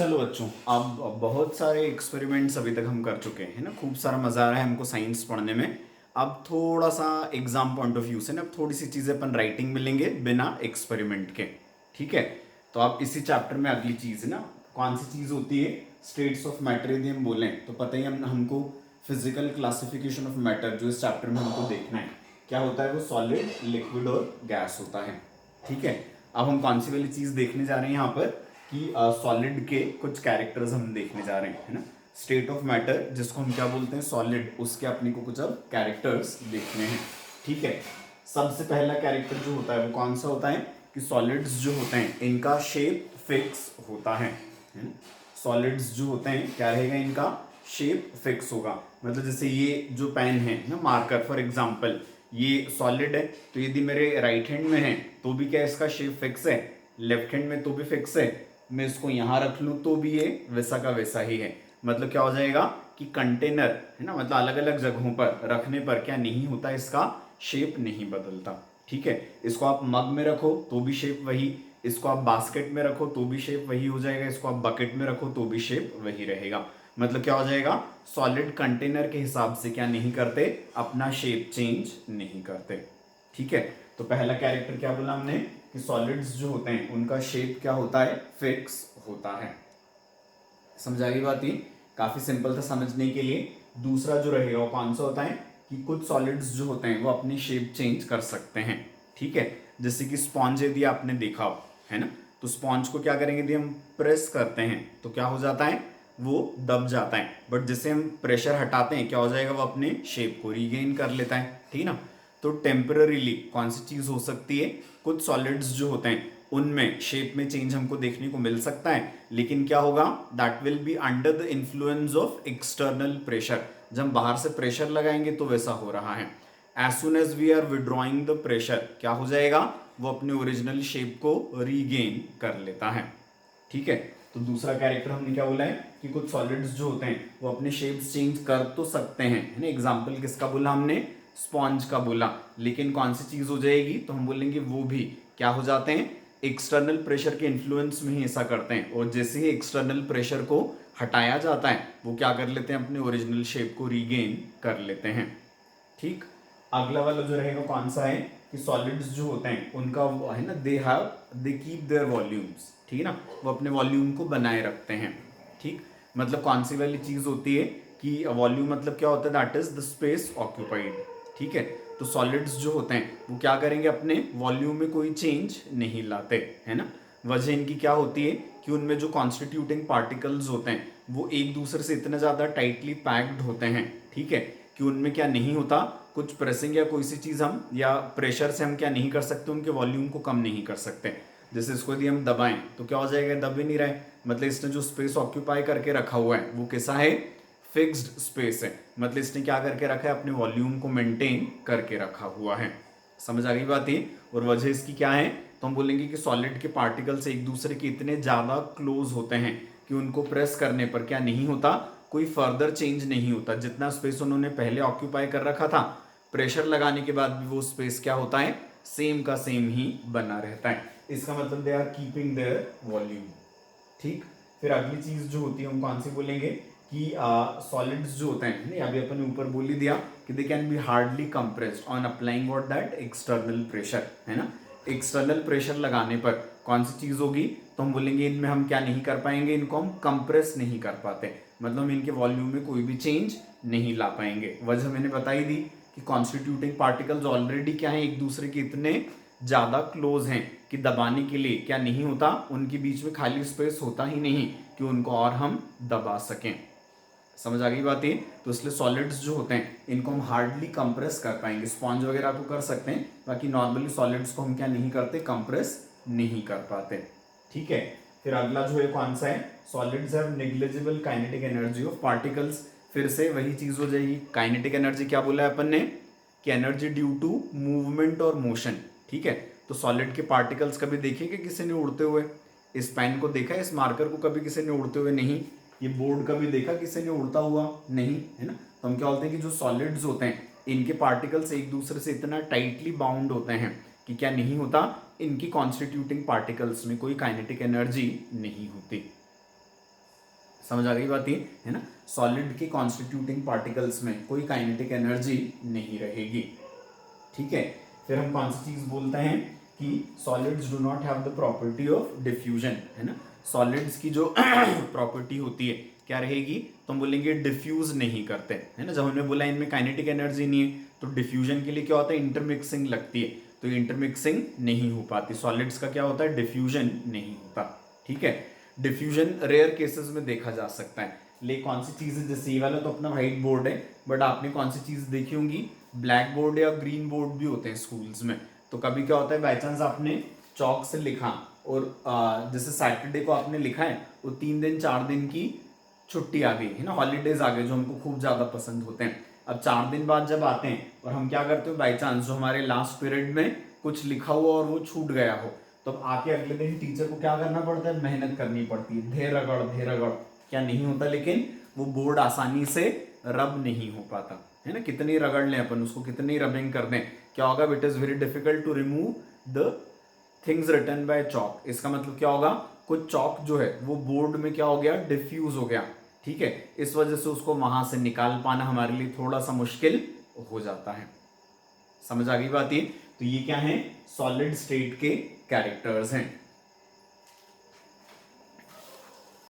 चलो बच्चों, अब बहुत सारे एक्सपेरिमेंट्स अभी तक हम कर चुके हैं ना। खूब सारा मजा आ रहा है हमको साइंस पढ़ने में। अब थोड़ा सा एग्जाम पॉइंट ऑफ व्यू से ना, अब थोड़ी सी चीजें अपन राइटिंग में लेंगे बिना एक्सपेरिमेंट के। ठीक है, तो अब इसी चैप्टर में अगली चीज है ना, कौन सी चीज होती है, स्टेट्स ऑफ मैटर। यदि हम बोलें तो पता ही हमको फिजिकल क्लासिफिकेशन ऑफ मैटर जो इस चैप्टर में हमको देखना है क्या होता है, वो सॉलिड, लिक्विड और गैस होता है। ठीक है, अब हम कौन सी वाली चीज देखने जा रहे हैं यहाँ पर कि सॉलिड के कुछ कैरेक्टर्स हम देखने जा रहे हैं, है ना। स्टेट ऑफ मैटर जिसको हम क्या बोलते हैं, सॉलिड, उसके अपने को कुछ अब कैरेक्टर्स देखने हैं। ठीक है, सबसे पहला कैरेक्टर जो होता है वो कौन सा होता है कि सॉलिड्स जो होते हैं इनका शेप फिक्स होता है ना। सॉलिड्स जो होते हैं क्या रहेगा, इनका शेप फिक्स होगा। मतलब जैसे ये जो पेन है ना, मार्कर फॉर एग्जांपल, ये सॉलिड है, तो यदि मेरे राइट हैंड में है तो भी क्या इसका शेप फिक्स है, लेफ्ट हैंड में तो भी फिक्स है, मैं इसको यहां रख लूं तो भी ये वैसा का वैसा ही है। मतलब क्या हो जाएगा कि कंटेनर है ना, मतलब अलग अलग जगहों पर रखने पर क्या नहीं होता, इसका शेप नहीं बदलता। ठीक है, इसको आप मग में रखो तो भी शेप वही, इसको आप बास्केट में रखो तो भी शेप वही हो जाएगा, इसको आप बकेट में रखो तो भी शेप वही रहेगा। मतलब क्या हो जाएगा, सॉलिड कंटेनर के हिसाब से क्या नहीं करते, अपना शेप चेंज नहीं करते। ठीक है, तो पहला कैरेक्टर क्या बोला हमने कि सॉलिड्स जो होते हैं उनका शेप क्या होता है, फिक्स होता है। समझ आ गई बात, ये काफी सिंपल था समझने के लिए। दूसरा जो रहेगा वो कौन सा होता है कि कुछ सॉलिड्स जो होते हैं वो अपनी शेप चेंज कर सकते हैं। ठीक है, जैसे कि स्पॉन्ज यदि आपने देखा हो, है ना, तो स्पॉन्ज को क्या करेंगे, यदि हम प्रेस करते हैं तो क्या हो जाता है, वो दब जाता है। बट जैसे हम प्रेशर हटाते हैं क्या हो जाएगा, वो अपने शेप को रीगेन कर लेता है। ठीक ना, तो टेम्पररीली कौन सी चीज हो सकती है, कुछ सॉलिड्स जो होते हैं उनमें शेप में चेंज हमको देखने को मिल सकता है, लेकिन क्या होगा, that will be under the influence of external pressure. जब हम बाहर से प्रेशर लगाएंगे तो वैसा हो रहा है। As soon as we are withdrawing the pressure क्या हो जाएगा, वो अपने ओरिजिनल शेप को रीगेन कर लेता है। ठीक है, तो दूसरा कैरेक्टर हमने क्या बोला है कि कुछ सॉलिड्स जो होते हैं वो अपने शेप्स चेंज कर तो सकते हैं, है ना। एग्जांपल किसका बोला हमने, स्पॉन्ज का बोला, लेकिन कौन सी चीज हो जाएगी, तो हम बोलेंगे वो भी क्या हो जाते हैं, एक्सटर्नल प्रेशर के इन्फ्लुएंस में ही ऐसा करते हैं। और जैसे ही एक्सटर्नल प्रेशर को हटाया जाता है वो क्या कर लेते हैं, अपने ओरिजिनल शेप को रीगेन कर लेते हैं। ठीक, अगला वाला जो रहेगा कौन सा है कि सॉलिड्स जो होते हैं उनका वो है ना, दे कीप देयर वॉल्यूम्स। ठीक है ना, वो अपने वॉल्यूम को बनाए रखते हैं। ठीक, मतलब कौन सी वाली चीज होती है कि वॉल्यूम मतलब क्या होता है, that is the space occupied. ठीक है, तो सॉलिड्स जो होते हैं वो क्या करेंगे, अपने वॉल्यूम में कोई चेंज नहीं लाते, है ना। वजह इनकी क्या होती है कि उनमें जो कॉन्स्टिट्यूटिंग पार्टिकल्स होते हैं वो एक दूसरे से इतने ज्यादा टाइटली पैक्ड होते हैं, ठीक है, कि उनमें क्या नहीं होता, कुछ प्रेसिंग या कोई सी चीज हम या प्रेशर से हम क्या नहीं कर सकते, उनके वॉल्यूम को कम नहीं कर सकते। जैसे इसको यदि हम दबाएं तो क्या हो जाएगा, दब ही नहीं रहा है, मतलब इसने जो स्पेस ऑक्यूपाई करके रखा हुआ है वो कैसा है, फिक्स्ड स्पेस है। मतलब इसने क्या करके रखा है, अपने वॉल्यूम को मेंटेन करके रखा हुआ है। समझ आ गई बात ये। और वजह इसकी क्या है, तो हम बोलेंगे कि सॉलिड के पार्टिकल्स एक दूसरे के इतने ज्यादा क्लोज होते हैं कि उनको प्रेस करने पर क्या नहीं होता, कोई फर्दर चेंज नहीं होता। जितना स्पेस उन्होंने पहले ऑक्यूपाई कर रखा था, प्रेशर लगाने के बाद भी वो स्पेस क्या होता है, सेम का सेम ही बना रहता है। इसका मतलब they are keeping their volume. ठीक, फिर अगली चीज जो होती है हम कौन सी बोलेंगे कि सॉलिड्स जो होते हैं, नहीं अभी अपन ऊपर बोल ही दिया कि they can be hardly compressed on applying what that external pressure, है ना। एक्सटर्नल प्रेशर लगाने पर कौन सी चीज होगी, तो हम बोलेंगे इनमें हम क्या नहीं कर पाएंगे, इनको हम कंप्रेस नहीं कर पाते, मतलब हम इनके वॉल्यूम में कोई भी चेंज नहीं ला पाएंगे। वजह मैंने बताई दी कि कॉन्स्टिट्यूटिंग पार्टिकल्स ऑलरेडी क्या है, एक दूसरे के इतने ज्यादा क्लोज हैं कि दबाने के लिए क्या नहीं होता, उनके बीच में खाली स्पेस होता ही नहीं कि उनको और हम दबा सकें। समझ आ गई बात ये। तो इसलिए सॉलिड्स जो होते हैं इनको हम हार्डली कंप्रेस कर पाएंगे। स्पॉन्ज वगैरह को कर सकते हैं, बाकी नॉर्मली सॉलिड्स को हम क्या नहीं करते, कंप्रेस नहीं कर पाते। ठीक है, फिर अगला जो है कौन सा है, solids have negligible kinetic energy of particles. फिर से वही चीज हो जाएगी, काइनेटिक एनर्जी क्या बोला है अपन ने कि एनर्जी ड्यू टू मूवमेंट और मोशन। ठीक है, तो सॉलिड के पार्टिकल्स कभी देखे कि किसी ने उड़ते हुए, इस पेन को देखा, इस मार्कर को कभी किसी ने उड़ते हुए, नहीं। ये बोर्ड कभी देखा किसी ने उड़ता हुआ, नहीं, है ना। तो हम क्या बोलते हैं कि जो सॉलिड्स होते हैं इनके पार्टिकल्स एक दूसरे से इतना टाइटली बाउंड होते हैं कि क्या नहीं होता, इनकी कॉन्स्टिट्यूटिंग पार्टिकल्स में कोई काइनेटिक एनर्जी नहीं होती। समझ आ गई बात ये, है ना। सॉलिड के कॉन्स्टिट्यूटिंग पार्टिकल्स में कोई काइनेटिक एनर्जी नहीं रहेगी, ठीक है। फिर हम कौन सी चीज बोलते हैं कि solids do not have the property of diffusion, है ना। सॉलिड्स की जो प्रॉपर्टी होती है क्या रहेगी, तो हम बोलेंगे डिफ्यूज नहीं करते, है ना। जब हमने बोला इनमें काइनेटिक एनर्जी नहीं है, तो डिफ्यूजन के लिए क्या होता है, इंटरमिक्सिंग लगती है, तो इंटरमिक्सिंग नहीं हो पाती। सॉलिड्स का क्या होता है, डिफ्यूजन नहीं होता, ठीक है। डिफ्यूजन रेयर केसेस में देखा जा सकता है। ले कौन सी चीज है, जैसे ये वाला तो अपना व्हाइट बोर्ड है, बट आपने कौन सी चीज देखी होंगी, ब्लैक बोर्ड या ग्रीन बोर्ड भी होते हैं स्कूल्स में। तो कभी क्या होता है, बाई चांस आपने चौक से लिखा और जैसे सैटरडे को आपने लिखा है, वो 3 दिन 4 दिन की छुट्टी आ गई, है ना, हॉलीडेज आ गए जो हमको खूब ज्यादा पसंद होते हैं। अब 4 दिन बाद जब आते हैं और हम क्या करते हो, बाई चांस जो हमारे लास्ट पीरियड में कुछ लिखा हुआ और वो छूट गया हो, तो अब आके अगले दिन टीचर को क्या करना पड़ता है, मेहनत करनी पड़ती है, ढेर रगड़ क्या नहीं होता, लेकिन वो बोर्ड आसानी से रब नहीं हो पाता, है ना। कितनी रगड़ लें अपन उसको, कितनी रबिंग कर दें, क्या होगा, it is very difficult to remove the things written by chalk. इसका मतलब क्या होगा, कुछ चॉक जो है वो बोर्ड में क्या हो गया, डिफ्यूज हो गया, ठीक है। इस वजह से उसको वहां से निकाल पाना हमारे लिए थोड़ा सा मुश्किल हो जाता है। समझ आ गई बात ये। तो ये क्या है, सॉलिड स्टेट के कैरेक्टर्स हैं।